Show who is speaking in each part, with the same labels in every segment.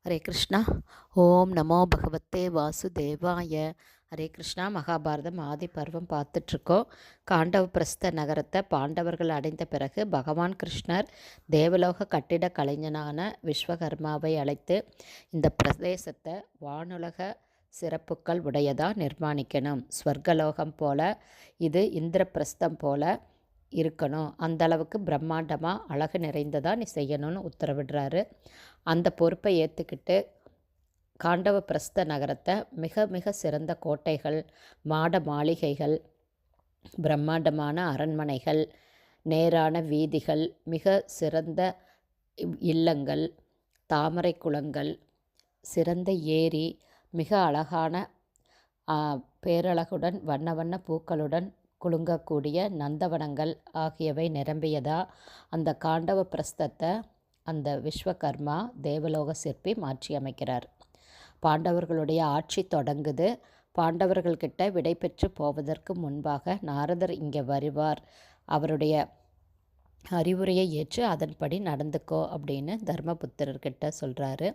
Speaker 1: ஹரே கிருஷ்ணா. ஓம் நமோ பகவத்தே வாசுதேவாய. ஹரே கிருஷ்ணா. மகாபாரதம் ஆதி பருவம் பார்த்துட்ருக்கோம். காண்டவபிரஸ்த நகரத்தை பாண்டவர்கள் அடைந்த பிறகு பகவான் கிருஷ்ணர் தேவலோக கட்டிட கலைஞனான விஸ்வகர்மாவை அழைத்து இந்த பிரதேசத்தை வானுலக சிறப்புக்கள் உடையதாக நிர்மாணிக்கணும். ஸ்வர்கலோகம் போல இது இந்திரபிரஸ்தம் போல இருக்கணும், அந்த அளவுக்கு பிரம்மாண்டமாக அழகு நிறைந்ததாக நீ செய்யணும்னு உத்தரவிடுறாரு. அந்த பொறுப்பை ஏற்றுக்கிட்டு காண்டவபிரஸ்த நகரத்தை மிக மிக சிறந்த கோட்டைகள், மாட மாளிகைகள், பிரம்மாண்டமான அரண்மனைகள், நேரான வீதிகள், மிக சிறந்த இல்லங்கள், தாமரை குளங்கள், சிறந்த ஏரி, மிக அழகான பேரழகுடன் வண்ண வண்ண பூக்களுடன் குலுங்கக்கூடிய நந்தவனங்கள் ஆகியவை நிரம்பியதா அந்த காண்டவ பிரஸ்தத்தை அந்த விஸ்வகர்மா தேவலோக சிற்பி மாற்றி அமைக்கிறார். பாண்டவர்களுடைய ஆட்சி தொடங்குது. பாண்டவர்கள்கிட்ட விடை பெற்று போவதற்கு முன்பாக நாரதர் இங்கே வருவார், அவருடைய அறிவுரையை ஏற்று அதன்படி நடந்துக்கோ அப்படின்னு தர்மபுத்திரர்கிட்ட சொல்கிறாரு.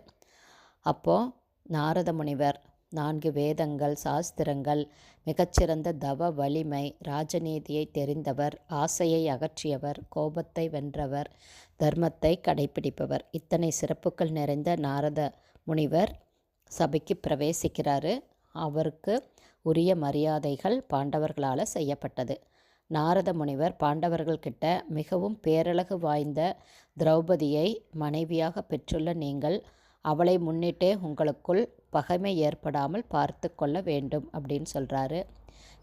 Speaker 1: அப்போது நாரத முனிவர் 4 வேதங்கள், சாஸ்திரங்கள், மிகச்சிறந்த தவ வலிமை, ராஜநீதியை தெரிந்தவர், ஆசையை அகற்றியவர், கோபத்தை வென்றவர், தர்மத்தை கடைப்பிடிப்பவர், இத்தனை சிறப்புகள் நிறைந்த நாரத முனிவர் சபைக்கு பிரவேசிக்கிறாரு. அவருக்கு உரிய மரியாதைகள் பாண்டவர்களால் செய்யப்பட்டது. நாரத முனிவர் பாண்டவர்கள்கிட்ட மிகவும் பேரழகு வாய்ந்த திரௌபதியை மனைவியாக பெற்றுள்ள நீங்கள் அவளை முன்னிட்டே உங்களுக்குள் பகைமை ஏற்படாமல் பார்த்து கொள்ள வேண்டும் அப்படின்னு சொல்கிறாரு.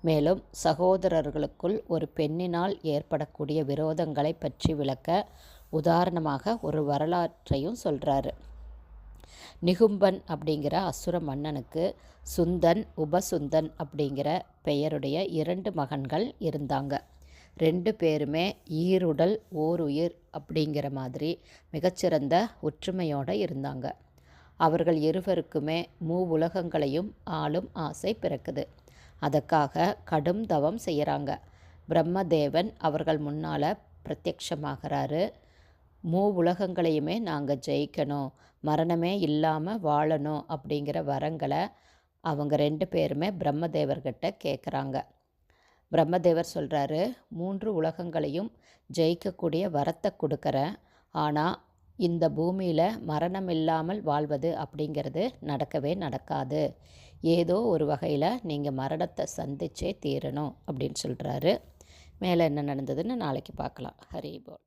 Speaker 1: மேலும் சகோதரர்களுக்குள் ஒரு பெண்ணினால் ஏற்படக்கூடிய விரோதங்களை பற்றி விளக்க உதாரணமாக ஒரு வரலாற்றையும் சொல்கிறாரு. நிகும்பன் அப்படிங்கிற அசுர மன்னனுக்கு சுந்தன், உபசுந்தன் அப்படிங்கிற பெயருடைய 2 மகன்கள் இருந்தாங்க. 2 பேருமே ஈருடல் ஓர் உயிர் அப்படிங்கிற மாதிரி மிகச்சிறந்த ஒற்றுமையோடு இருந்தாங்க. அவர்கள் இருவருக்குமே உலகங்களையும் ஆளும் ஆசை பிறக்குது. அதுக்காக கடும் தவம் செய்கிறாங்க. பிரம்மதேவன் அவர்கள் முன்னால் பிரத்யக்ஷமாகிறாரு. உலகங்களையுமே நாங்கள் ஜெயிக்கணும், மரணமே இல்லாமல் வாழணும் அப்படிங்கிற வரங்களை அவங்க 2 பேருமே பிரம்மதேவர்கிட்ட கேட்குறாங்க. பிரம்மதேவர் சொல்கிறாரு, 3 உலகங்களையும் ஜெயிக்கக்கூடிய வரத்தை கொடுக்குறேன், ஆனால் இந்த பூமியில் மரணம் இல்லாமல் வாழ்வது அப்படிங்கிறது நடக்கவே நடக்காது. ஏதோ ஒரு வகையில் நீங்கள் மரணத்தை சந்திச்சே தீரணும் அப்படின்னு சொல்கிறாரு. மேலே என்ன நடந்ததுன்னு நாளைக்கு பார்க்கலாம். ஹரி போல்.